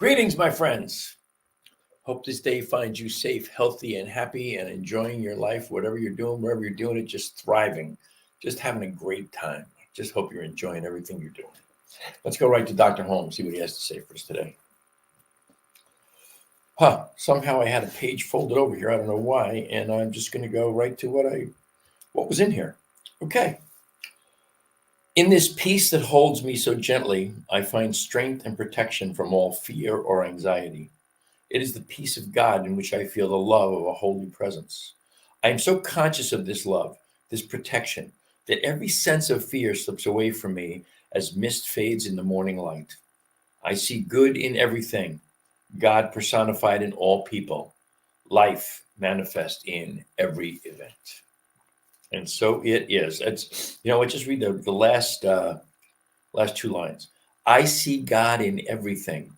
Greetings, my friends. Hope this day finds you safe, healthy, and happy and enjoying your life, whatever you're doing, wherever you're doing it, just thriving, just having a great time. Just hope you're enjoying everything you're doing. Let's go right to Dr. Holmes, see what he has to say for us today. Somehow I had a page folded over here. I don't know why, and I'm just going to go right to what was in here. Okay. In this peace that holds me so gently, I find strength and protection from all fear or anxiety. It is the peace of God in which I feel the love of a holy presence. I am so conscious of this love, this protection, that every sense of fear slips away from me as mist fades in the morning light. I see good in everything, God personified in all people, life manifest in every event. And so it is. I just read the last two lines. I see God in everything,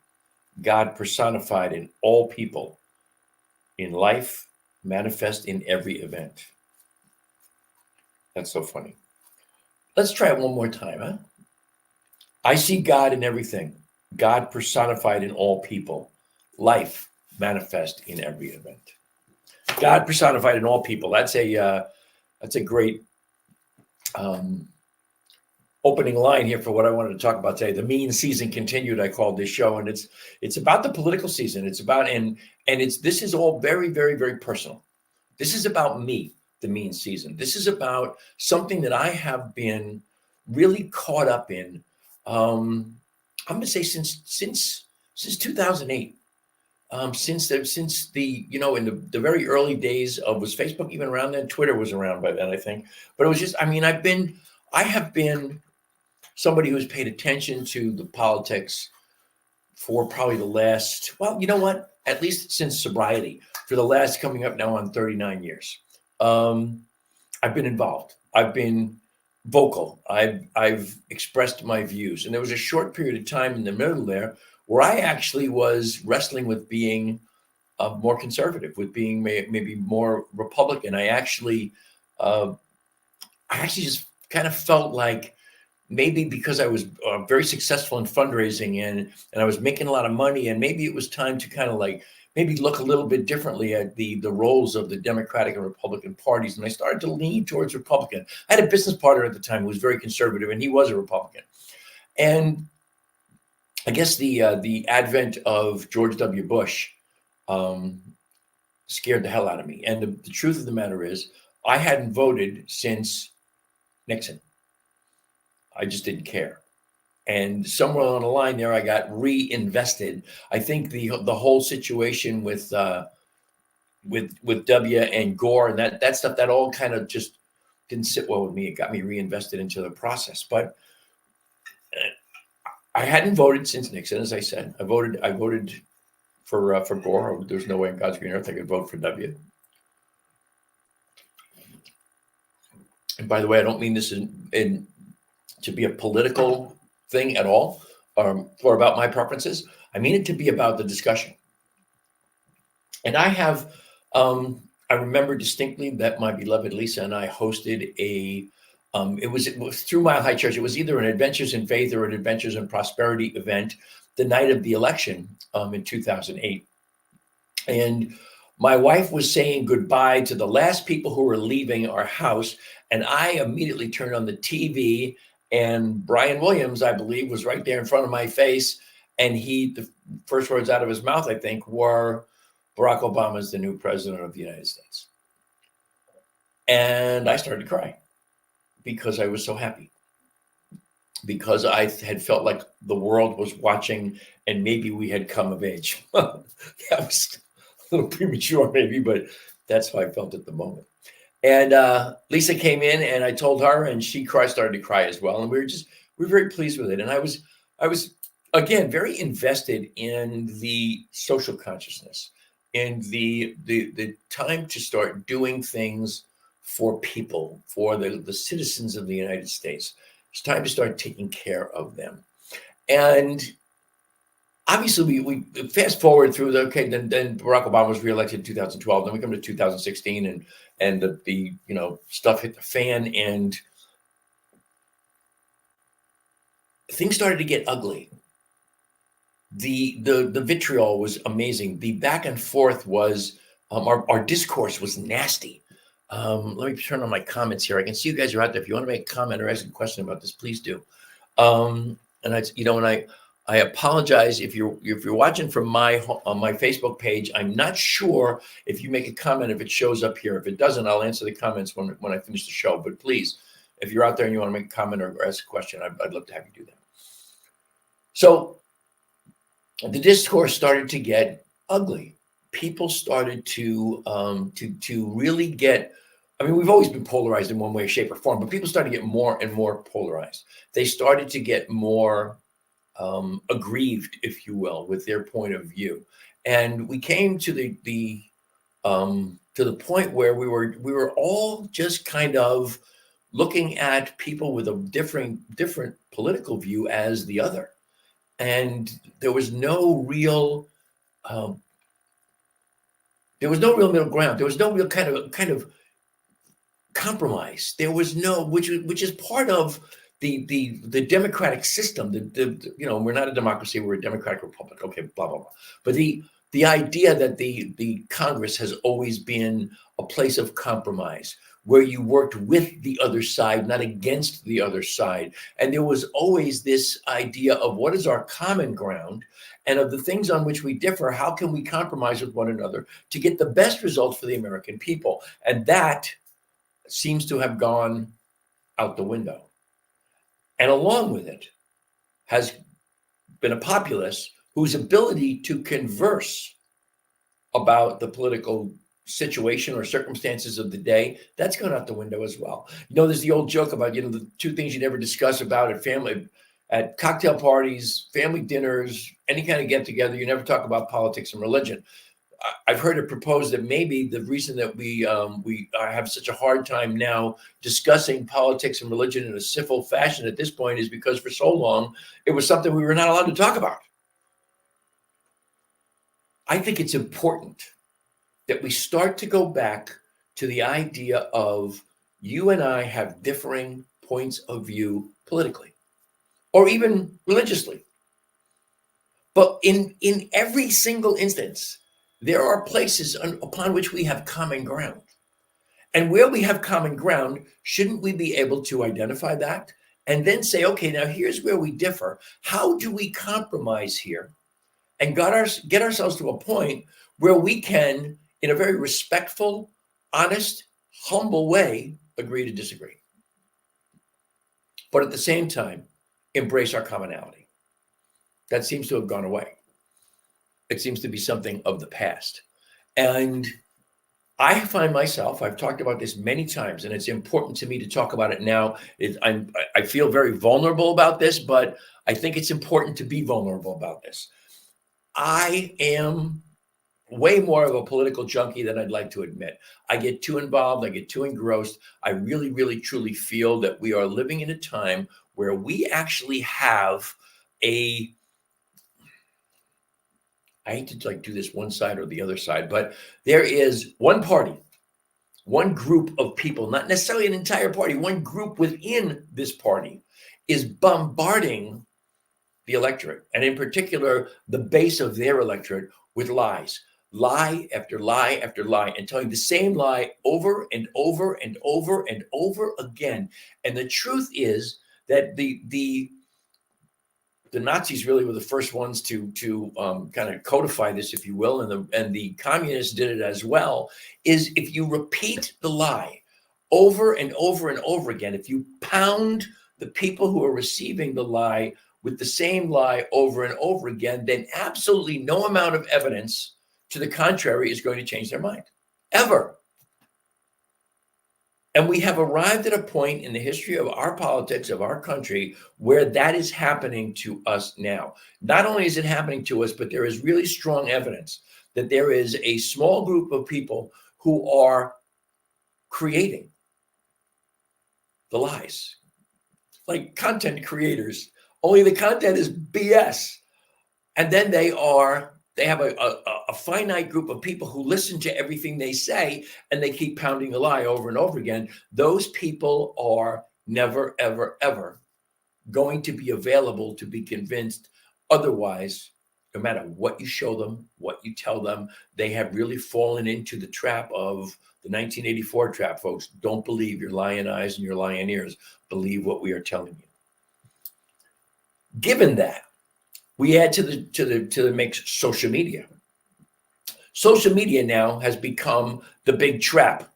God personified in all people, in life, manifest in every event. That's so funny. Let's try it one more time, huh? I see God in everything, God personified in all people, life manifest in every event. God personified in all people. That's a great opening line here for what I wanted to talk about today. The mean season continued, I called this show, and it's about the political season. It's about this is all very, very, very personal. This is about me, the mean season. This is about something that I have been really caught up in. I'm going to say since 2008. Since the in the very early days of, was Facebook even around then? Twitter was around by then, I think. But it was just, I have been somebody who's paid attention to the politics for probably the last, well, you know what? At least since sobriety, for the last, coming up now on 39 years. I've been involved. I've been vocal. I've expressed my views. And there was a short period of time in the middle there where I actually was wrestling with being more conservative, with being maybe more Republican. I actually just kind of felt like, maybe because I was very successful in fundraising and I was making a lot of money, and maybe it was time to kind of like maybe look a little bit differently at the roles of the Democratic and Republican parties. And I started to lean towards Republican. I had a business partner at the time who was very conservative, and he was a Republican. And I guess the advent of George W. Bush scared the hell out of me. And the truth of the matter is, I hadn't voted since Nixon. I just didn't care. And somewhere along the line there, I got reinvested. I think the whole situation with W and Gore and that stuff, that all kind of just didn't sit well with me. It got me reinvested into the process. But I hadn't voted since Nixon, as I said. I voted for Gore. There's no way in God's green earth I could vote for W. And by the way, I don't mean this in to be a political thing at all, or about my preferences. I mean it to be about the discussion. And I have, I remember distinctly that my beloved Lisa and I hosted it was through Mile High Church. It was either an Adventures in Faith or an Adventures in Prosperity event the night of the election in 2008. And my wife was saying goodbye to the last people who were leaving our house. And I immediately turned on the TV, and Brian Williams, I believe, was right there in front of my face. And the first words out of his mouth, I think, were, Barack Obama is the new president of the United States. And I started to cry because I was so happy. Because I had felt like the world was watching and maybe we had come of age. That was a little premature maybe, but that's how I felt at the moment. And Lisa came in and I told her, and she started to cry as well. And we were very pleased with it. And I was again, very invested in the social consciousness, in the time to start doing things for people, for the citizens of the United States. It's time to start taking care of them. And obviously, we fast forward through then Barack Obama was reelected in 2012. Then we come to 2016, and the stuff hit the fan, and things started to get ugly. The vitriol was amazing. The back and forth was our discourse was nasty. Let me turn on my comments here. I can see you guys are out there. If you want to make a comment or ask a question about this, please do. And I apologize if you're watching from my Facebook page. I'm not sure if you make a comment if it shows up here. If it doesn't, I'll answer the comments when I finish the show. But please, if you're out there and you want to make a comment or ask a question, I'd love to have you do that. So the discourse started to get ugly. People started to really get. I mean, we've always been polarized in one way, shape, or form, but people started to get more and more polarized. They started to get more aggrieved, if you will, with their point of view, and we came to the point where we were all just kind of looking at people with a different political view as the other, and there was no real middle ground. There was no real kind of compromise. There was no, which is part of the democratic system. We're not a democracy, we're a democratic republic. Okay, blah blah blah. But the idea that the Congress has always been a place of compromise, where you worked with the other side, not against the other side. And there was always this idea of what is our common ground, and of the things on which we differ, how can we compromise with one another to get the best results for the American people? And that seems to have gone out the window. And along with it has been a populace whose ability to converse about the political situation or circumstances of the day, that's gone out the window as well. There's the old joke about, the two things you never discuss about at cocktail parties, family dinners, any kind of get together, you never talk about politics and religion. I've heard it proposed that maybe the reason that we have such a hard time now discussing politics and religion in a civil fashion at this point is because for so long it was something we were not allowed to talk about. I think it's important that we start to go back to the idea of you and I have differing points of view politically or even religiously. But in every single instance, there are places upon which we have common ground. And where we have common ground, shouldn't we be able to identify that and then say, okay, now here's where we differ. How do we compromise here and get ourselves to a point where we can, in a very respectful, honest, humble way, agree to disagree? But at the same time, embrace our commonality. That seems to have gone away. It seems to be something of the past. And I find myself, I've talked about this many times, and it's important to me to talk about it now. I feel very vulnerable about this, but I think it's important to be vulnerable about this. I am way more of a political junkie than I'd like to admit. I get too involved. I get too engrossed. I really, really, truly feel that we are living in a time where we actually have I hate to do this one side or the other side, but there is one party, one group of people, not necessarily an entire party, one group within this party is bombarding the electorate, and in particular, the base of their electorate with lies. Lie after lie after lie, and telling the same lie over and over and over and over again. And the truth is that the Nazis really were the first ones to kind of codify this, if you will, and the communists did it as well. Is if you repeat the lie over and over and over again, if you pound the people who are receiving the lie with the same lie over and over again, then absolutely no amount of evidence to the contrary is going to change their mind, ever. And we have arrived at a point in the history of our politics, of our country, where that is happening to us now. Not only is it happening to us, but there is really strong evidence that there is a small group of people who are creating the lies, like content creators. Only the content is BS. And then they have a finite group of people who listen to everything they say, and they keep pounding the lie over and over again. Those people are never, ever, ever going to be available to be convinced otherwise no matter what you show them, what you tell them, they have really fallen into the trap of the 1984 trap, folks. Don't believe your lion eyes and your lion ears. Believe what we are telling you. Given that, we add to the mix social media. Social media now has become the big trap.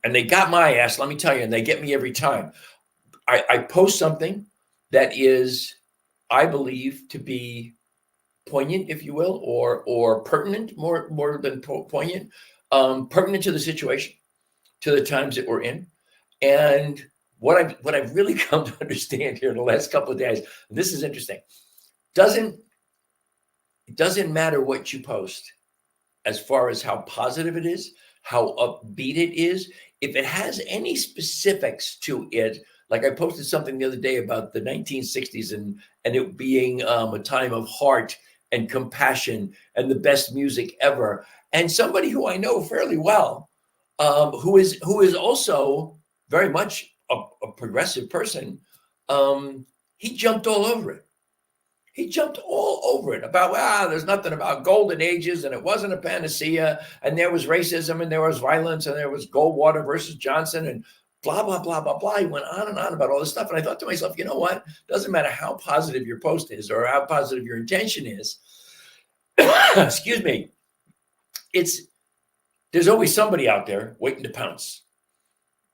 And they got my ass, let me tell you, and they get me every time. I post something that is, I believe, to be poignant, if you will, or pertinent, more than poignant, pertinent to the situation, to the times that we're in. And what I've really come to understand here in the last couple of days, and this is interesting, it doesn't matter what you post as far as how positive it is, how upbeat it is. If it has any specifics to it, like I posted something the other day about the 1960s and it being a time of heart and compassion and the best music ever. And somebody who I know fairly well, who is also very much a progressive person, he jumped all over it. He jumped all over it about, there's nothing about golden ages and it wasn't a panacea and there was racism and there was violence and there was Goldwater versus Johnson and blah, blah, blah, blah, blah. He went on and on about all this stuff. And I thought to myself, you know what? Doesn't matter how positive your post is or how positive your intention is. Excuse me. There's always somebody out there waiting to pounce.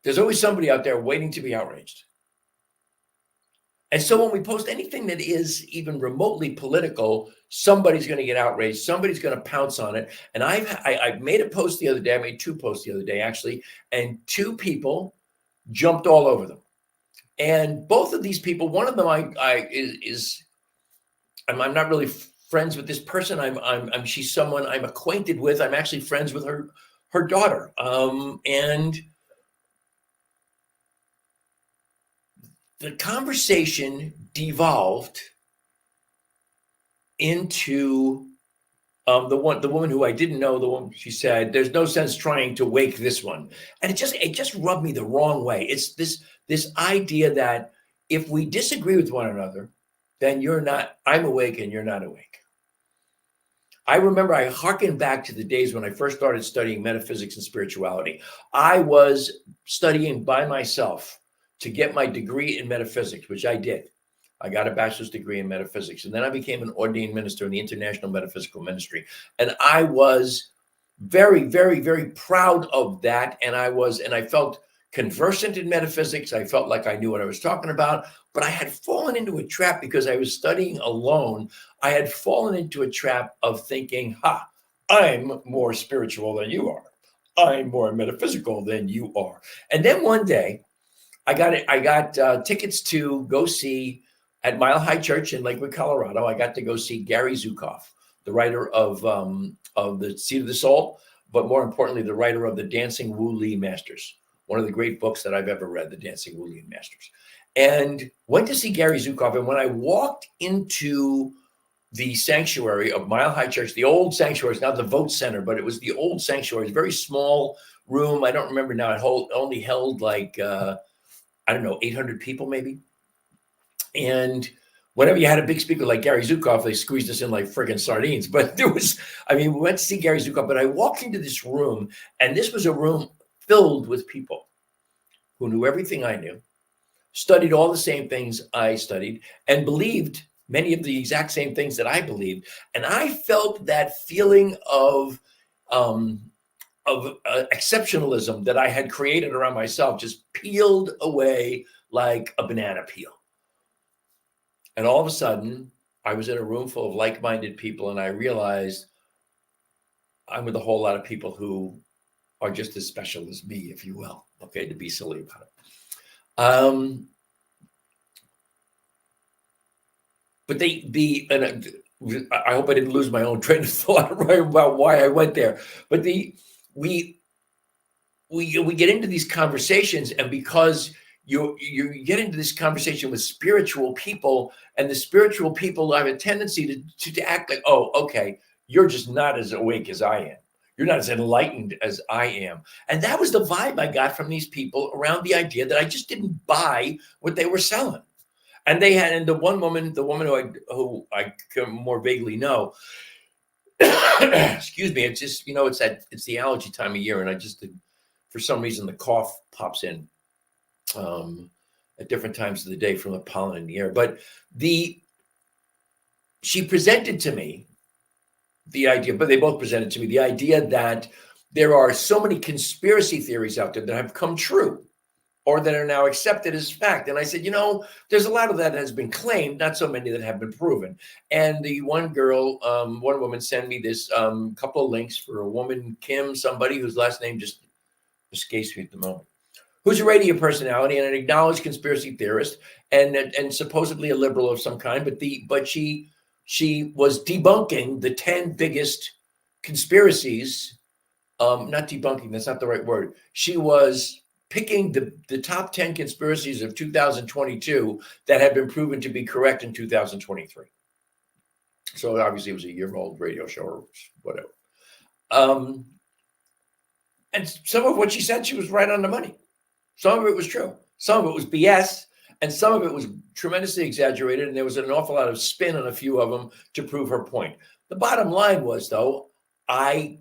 There's always somebody out there waiting to be outraged. And so when we post anything that is even remotely political, somebody's going to get outraged. Somebody's going to pounce on it. And I made a post the other day. I made 2 posts the other day, actually. And 2 people jumped all over them. And both of these people, one of them I'm not really friends with this person. She's someone I'm acquainted with. I'm actually friends with her daughter. And the conversation devolved into the woman who I didn't know. The woman, she said, "There's no sense trying to wake this one," and it just rubbed me the wrong way. It's this idea that if we disagree with one another, then I'm awake and you're not awake. I remember I hearkened back to the days when I first started studying metaphysics and spirituality. I was studying by myself to get my degree in metaphysics, which I did. I got a bachelor's degree in metaphysics. And then I became an ordained minister in the International Metaphysical Ministry. And I was very, very, very proud of that. And I felt conversant in metaphysics. I felt like I knew what I was talking about, but I had fallen into a trap because I was studying alone. I had fallen into a trap of thinking, I'm more spiritual than you are. I'm more metaphysical than you are. And then one day, I got tickets to go see at Mile High Church in Lakewood, Colorado. I got to go see Gary Zukav, the writer of The Seed of the Soul, but more importantly, the writer of The Dancing Wu Li Masters, one of the great books that I've ever read, The Dancing Wu Li Masters. And went to see Gary Zukav. And when I walked into the sanctuary of Mile High Church, the old sanctuary, it's now the Vote Center, but it was the old sanctuary, it's a very small room. I don't remember now. It only held like 800 people maybe. And whenever you had a big speaker like Gary Zukav, they squeezed us in like friggin' sardines. But we went to see Gary Zukav, but I walked into this room, and this was a room filled with people who knew everything I knew, studied all the same things I studied, and believed many of the exact same things that I believed. And I felt that feeling of exceptionalism that I had created around myself just peeled away like a banana peel. And all of a sudden, I was in a room full of like-minded people, and I realized I'm with a whole lot of people who are just as special as me, if you will, okay, to be silly about it. But I hope I didn't lose my own train of thought right about why I went there. But we get into these conversations, and because you get into this conversation with spiritual people, and the spiritual people have a tendency to act like, oh, okay, you're just not as awake as I am. You're not as enlightened as I am. And that was the vibe I got from these people around the idea that I just didn't buy what they were selling. And they had, and the woman who I more vaguely know, excuse me, it's just, it's the allergy time of year, and I just, for some reason, the cough pops in at different times of the day from the pollen in the air. But she presented to me the idea, but they both presented to me the idea that there are so many conspiracy theories out there that have come true or that are now accepted as fact. And I said, there's a lot of that has been claimed, not so many that have been proven. And the one woman sent me this couple of links for a woman, Kim, somebody whose last name just escapes me at the moment, who's a radio personality and an acknowledged conspiracy theorist and supposedly a liberal of some kind. But she was debunking the 10 biggest conspiracies. Not debunking, that's not the right word. She was picking the top 10 conspiracies of 2022 that had been proven to be correct in 2023. So obviously it was a year-old radio show or whatever. And some of what she said, she was right on the money. Some of it was true. Some of it was BS. And some of it was tremendously exaggerated. And there was an awful lot of spin on a few of them to prove her point. The bottom line was, though, and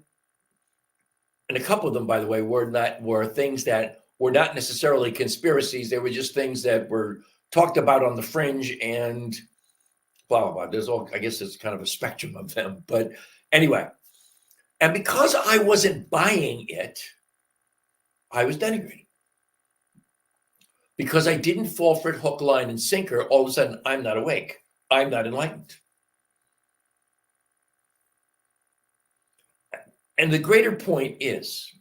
a couple of them, by the way, were things that were not necessarily conspiracies. They were just things that were talked about on the fringe and blah, blah, blah. I guess there's kind of a spectrum of them. But anyway, and because I wasn't buying it, I was denigrated. Because I didn't fall for it hook, line, and sinker, all of a sudden, I'm not awake. I'm not enlightened. And the greater point is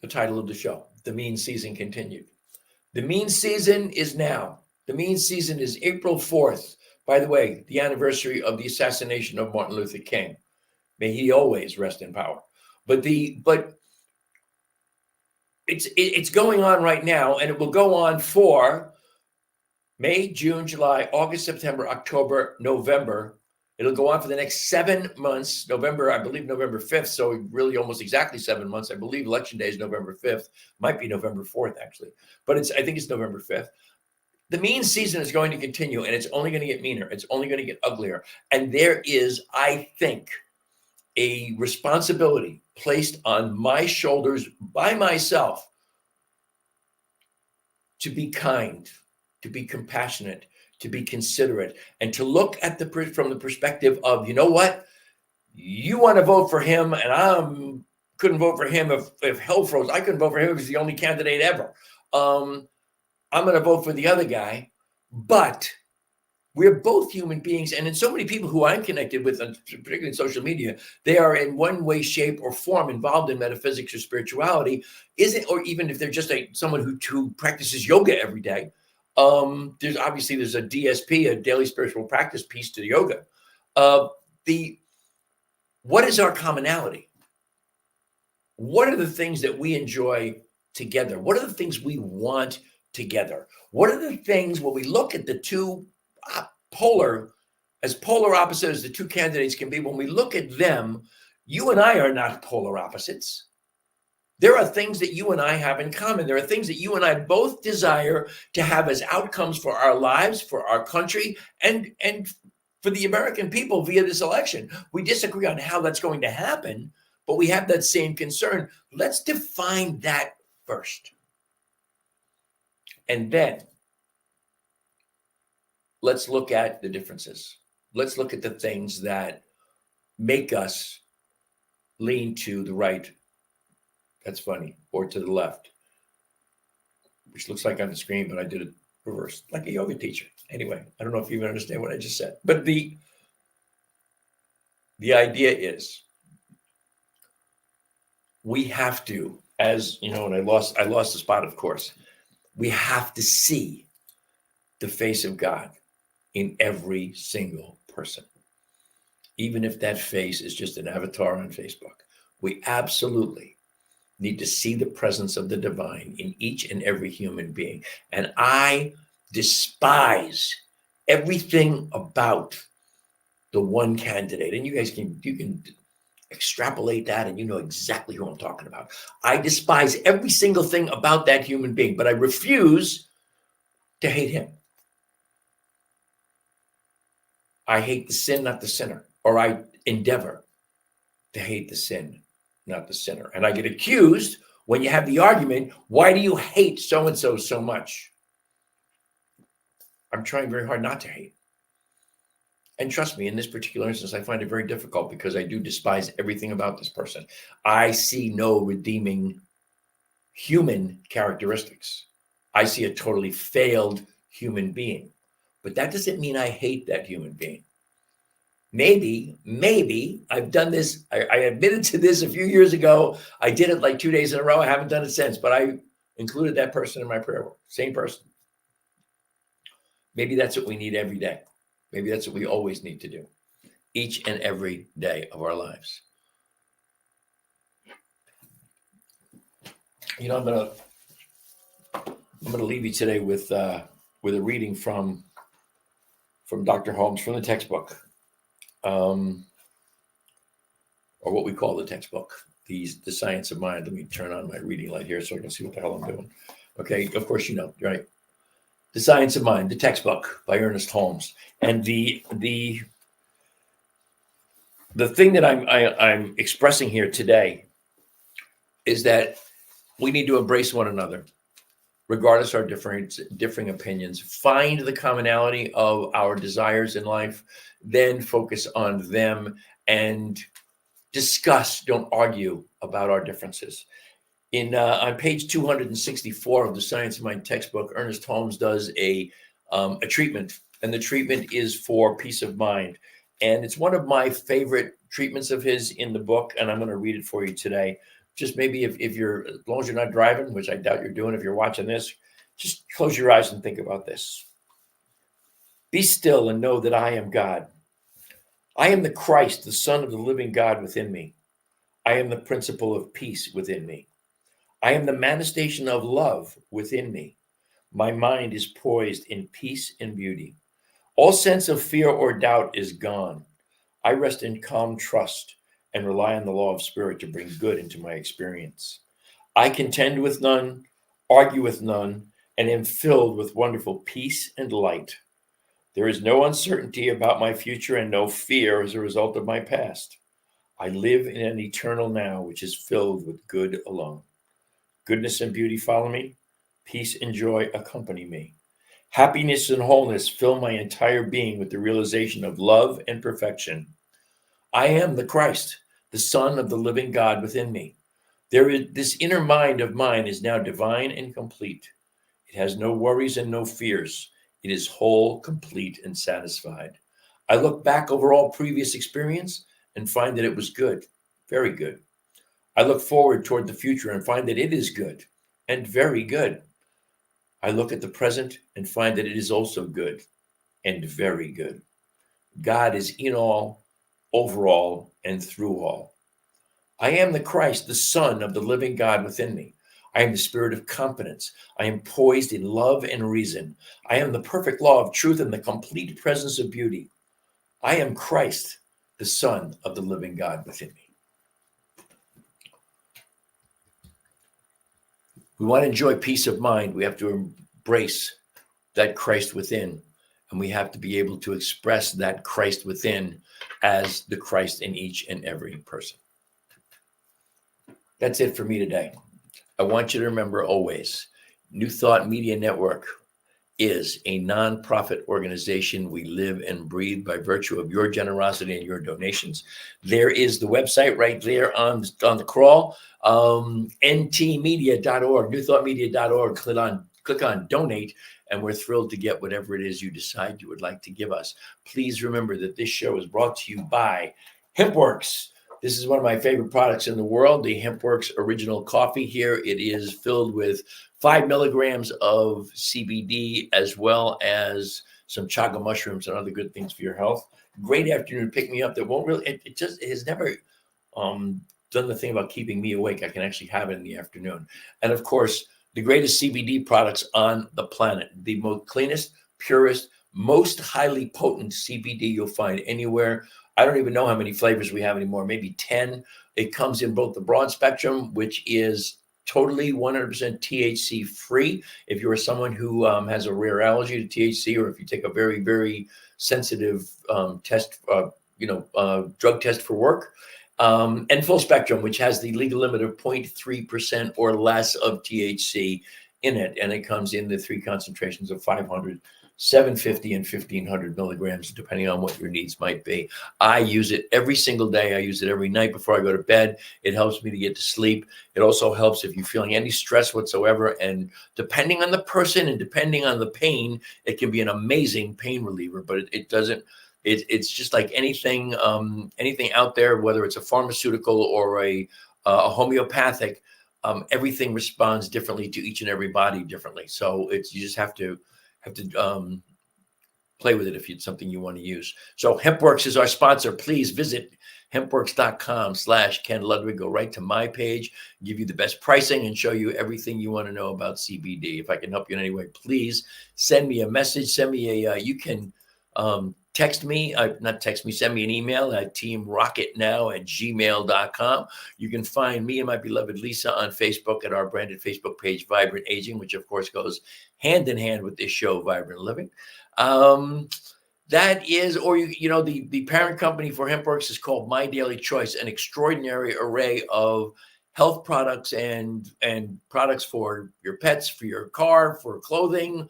the title of the show, The Mean Season Continued. The mean season is now. The mean season is April 4th. By the way, the anniversary of the assassination of Martin Luther King. May he always rest in power. But it's going on right now, and it will go on for May, June, July, August, September, October, November. It'll go on for the next 7 months. November, I believe November 5th. So really almost exactly 7 months. I believe Election Day is November 5th. Might be November 4th, actually. But I think it's November 5th. The mean season is going to continue, and it's only going to get meaner. It's only going to get uglier. And there is, I think, a responsibility placed on my shoulders by myself to be kind, to be compassionate, to be considerate, and to look at from the perspective of, you know what? You want to vote for him, and I couldn't vote for him if hell froze. I couldn't vote for him if he's the only candidate ever. I'm going to vote for the other guy, but we're both human beings. And in so many people who I'm connected with, particularly in social media, they are in one way, shape, or form involved in metaphysics or spirituality, or even if they're just someone who practices yoga every day. There's a DSP, a daily spiritual practice piece to the yoga. What is our commonality? What are the things that we enjoy together? What are the things we want together? What are the things when we look at the two polar opposite as the two candidates can be, when we look at them, you and I are not polar opposites. There are things that you and I have in common. There are things that you and I both desire to have as outcomes for our lives, for our country, and for the American people via this election. We disagree on how that's going to happen, but we have that same concern. Let's define that first. And then let's look at the differences. Let's look at the things that make us lean to the right. That's funny. Or to the left, which looks like on the screen, but I did it reverse, like a yoga teacher. Anyway, I don't know if you even understand what I just said. But the idea is we have to, as you know, and I lost the spot, of course. We have to see the face of God in every single person, even if that face is just an avatar on Facebook. We absolutely need to see the presence of the divine in each and every human being. And I despise everything about the one candidate. And you guys can extrapolate that, and you know exactly who I'm talking about. I despise every single thing about that human being, but I refuse to hate him. I hate the sin, not the sinner, or I endeavor to hate the sin, not the sinner. And I get accused when you have the argument, why do you hate so-and-so so much? I'm trying very hard not to hate. And trust me, in this particular instance, I find it very difficult because I do despise everything about this person. I see no redeeming human characteristics. I see a totally failed human being. But that doesn't mean I hate that human being. Maybe I've done this. I admitted to this a few years ago. I did it like 2 days in a row. I haven't done it since, but I included that person in my prayer book. Same person. Maybe that's what we need every day. Maybe that's what we always need to do, each and every day of our lives. You know, I'm gonna leave you today with a reading from Dr. Holmes from the textbook, or what we call the textbook, the Science of Mind. Let me turn on my reading light here so I can see what the hell I'm doing. Okay, of course you know, right? The Science of Mind, the textbook by Ernest Holmes, and the thing that I'm expressing here today is that we need to embrace one another, regardless of our differing opinions. Find the commonality of our desires in life, then focus on them and discuss. Don't argue about our differences. On page 264 of the Science of Mind textbook, Ernest Holmes does a treatment, and the treatment is for peace of mind. And it's one of my favorite treatments of his in the book, and I'm going to read it for you today. Just maybe if you're, as long as you're not driving, which I doubt you're doing if you're watching this, just close your eyes and think about this. Be still and know that I am God. I am the Christ, the Son of the living God within me. I am the principle of peace within me. I am the manifestation of love within me. My mind is poised in peace and beauty. All sense of fear or doubt is gone. I rest in calm trust and rely on the law of spirit to bring good into my experience. I contend with none, argue with none, and am filled with wonderful peace and light. There is no uncertainty about my future and no fear as a result of my past. I live in an eternal now, which is filled with good alone. Goodness and beauty follow me. Peace and joy accompany me. Happiness and wholeness fill my entire being with the realization of love and perfection. I am the Christ, the Son of the living God within me. This inner mind of mine is now divine and complete. It has no worries and no fears. It is whole, complete, and satisfied. I look back over all previous experience and find that it was good, very good. I look forward toward the future and find that it is good and very good. I look at the present and find that it is also good and very good. God is in all, over all, and through all. I am the Christ, the Son of the living God within me. I am the spirit of confidence. I am poised in love and reason. I am the perfect law of truth and the complete presence of beauty. I am Christ, the Son of the living God within me. We want to enjoy peace of mind. We have to embrace that Christ within, and we have to be able to express that Christ within as the Christ in each and every person. That's it for me today. I want you to remember always, New Thought Media Network is a nonprofit organization. We live and breathe by virtue of your generosity and your donations. There is the website right there on the crawl, ntmedia.org, newthoughtmedia.org. Click on donate, and we're thrilled to get whatever it is you decide you would like to give us. Please remember that this show is brought to you by HempWorks. This is one of my favorite products in the world, the HempWorks Original Coffee here. It is filled with 5 milligrams of CBD, as well as some chaga mushrooms and other good things for your health. Great afternoon pick-me-up that won't really, it has never done the thing about keeping me awake. I can actually have it in the afternoon. And of course, the greatest CBD products on the planet, the most cleanest, purest, most highly potent CBD you'll find anywhere. I don't even know how many flavors we have anymore, maybe 10. It comes in both the broad spectrum, which is totally 100% THC free. If you're someone who has a rare allergy to THC, or if you take a very, very sensitive test, drug test for work, and full spectrum, which has the legal limit of 0.3% or less of THC in it. And it comes in the 3 concentrations of 500, 750, and 1500 milligrams, depending on what your needs might be. I use it every single day. I use it every night before I go to bed. It helps me to get to sleep. It also helps if you're feeling any stress whatsoever. And depending on the person and depending on the pain, it can be an amazing pain reliever, but it doesn't. It's just like anything out there, whether it's a pharmaceutical or a homeopathic, everything responds differently to each and every body differently. So you just have to play with it if it's something you want to use. So HempWorks is our sponsor. Please visit hempworks.com/Ken Ludwig. Go right to my page, give you the best pricing, and show you everything you want to know about CBD. If I can help you in any way, please send me a message. Send me you can text me, send me an email at teamrocketnow@gmail.com. You can find me and my beloved Lisa on Facebook at our branded Facebook page, Vibrant Aging, which of course goes hand in hand with this show, Vibrant Living. That is, or the parent company for HempWorks is called My Daily Choice, an extraordinary array of health products and products for your pets, for your car, for clothing.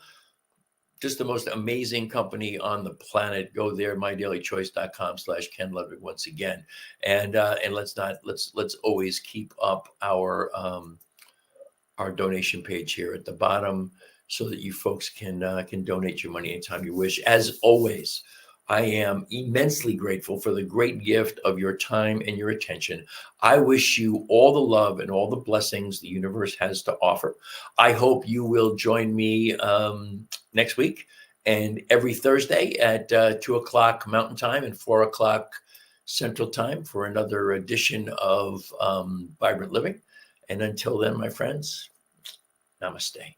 Just the most amazing company on the planet. Go there, mydailychoice.com/Ken Ludwig once again. And let's always keep up our donation page here at the bottom so that you folks can donate your money anytime you wish. As always, I am immensely grateful for the great gift of your time and your attention. I wish you all the love and all the blessings the universe has to offer. I hope you will join me next week and every Thursday at 2 o'clock Mountain Time and 4 o'clock Central Time for another edition of Vibrant Living. And until then, my friends, namaste.